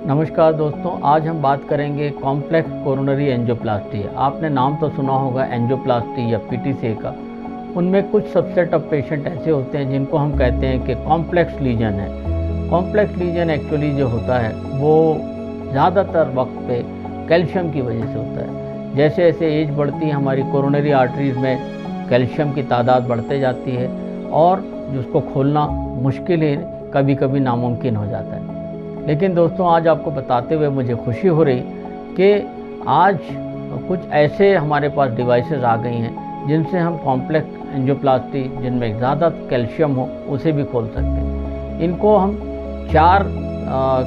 नमस्कार दोस्तों, आज हम बात करेंगे कॉम्प्लेक्स कोरोनरी एंजियोप्लास्टी। आपने नाम तो सुना होगा एंजियोप्लास्टी या पीटीसीए का। उनमें कुछ सबसेट ऑफ पेशेंट ऐसे होते हैं जिनको हम कहते हैं कि कॉम्प्लेक्स लीजन है। कॉम्प्लेक्स लीजन एक्चुअली जो होता है वो ज़्यादातर वक्त पे कैल्शियम की वजह से होता है। जैसे जैसे एज बढ़ती है हमारी कोरोनरी आर्टरीज में कैल्शियम की तादाद बढ़ते जाती है और जिसको खोलना मुश्किल ही कभी कभी नामुमकिन हो जाता है। लेकिन दोस्तों, आज आपको बताते हुए मुझे खुशी हो रही कि आज कुछ ऐसे हमारे पास डिवाइसेस आ गई हैं जिनसे हम कॉम्प्लेक्स एंजियोप्लास्टी जिनमें ज़्यादा कैल्शियम हो उसे भी खोल सकते हैं। इनको हम 4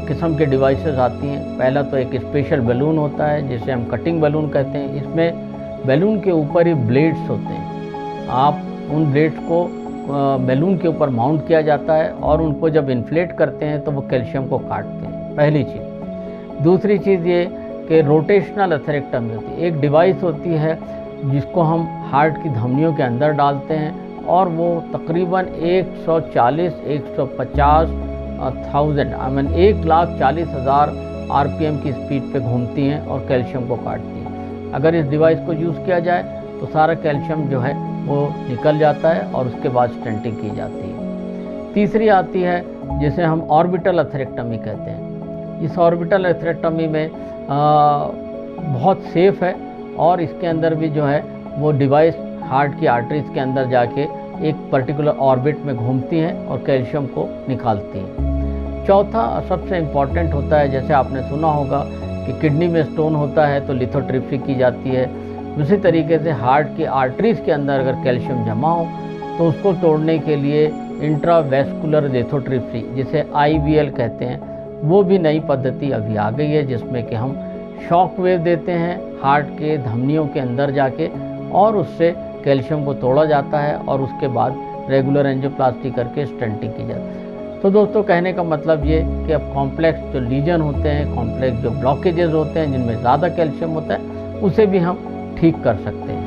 किस्म के डिवाइसेस आती हैं। पहला तो एक स्पेशल बैलून होता है जिसे हम कटिंग बैलून कहते हैं। इसमें बैलून के ऊपर ही ब्लेड्स होते हैं। आप उन ब्लेड्स को बैलून के ऊपर माउंट किया जाता है और उनको जब इन्फ्लेट करते हैं तो वो कैल्शियम को काटते हैं, पहली चीज़। दूसरी चीज़ ये कि रोटेशनल एथेरेक्टमी होती है। एक डिवाइस होती है जिसको हम हार्ट की धमनियों के अंदर डालते हैं और वो तकरीबन 1,40,000 आरपीएम की स्पीड पे घूमती हैं और कैल्शियम को काटती हैं। अगर इस डिवाइस को यूज़ किया जाए तो सारा कैल्शियम जो है वो निकल जाता है और उसके बाद स्टेंटिंग की जाती है। तीसरी आती है जिसे हम ऑर्बिटल एथेरेक्टमी कहते हैं। इस ऑर्बिटल एथेरेक्टमी में बहुत सेफ़ है और इसके अंदर भी जो है वो डिवाइस हार्ट की आर्टरीज के अंदर जाके एक पर्टिकुलर ऑर्बिट में घूमती हैं और कैल्शियम को निकालती हैं। चौथा सबसे इम्पॉर्टेंट होता है, जैसे आपने सुना होगा कि किडनी में स्टोन होता है तो लिथोट्रिप्सी की जाती है। उसी तरीके से हार्ट की आर्टरीज के अंदर अगर कैल्शियम जमा हो तो उसको तोड़ने के लिए इंट्रावेस्कुलर लिथोट्रिप्सी जिसे IVL कहते हैं, वो भी नई पद्धति अभी आ गई है जिसमें कि हम शॉक वेव देते हैं हार्ट के धमनियों के अंदर जाके और उससे कैल्शियम को तोड़ा जाता है और उसके बाद रेगुलर एंजियोप्लास्टी करके स्टेंटिंग की जाती है। तो दोस्तों, कहने का मतलब ये कि अब कॉम्प्लेक्स जो लीजन होते हैं, कॉम्प्लेक्स जो ब्लॉकेजेस होते हैं जिनमें ज़्यादा कैल्शियम होता है, उसे भी हम ठीक कर सकते हैं।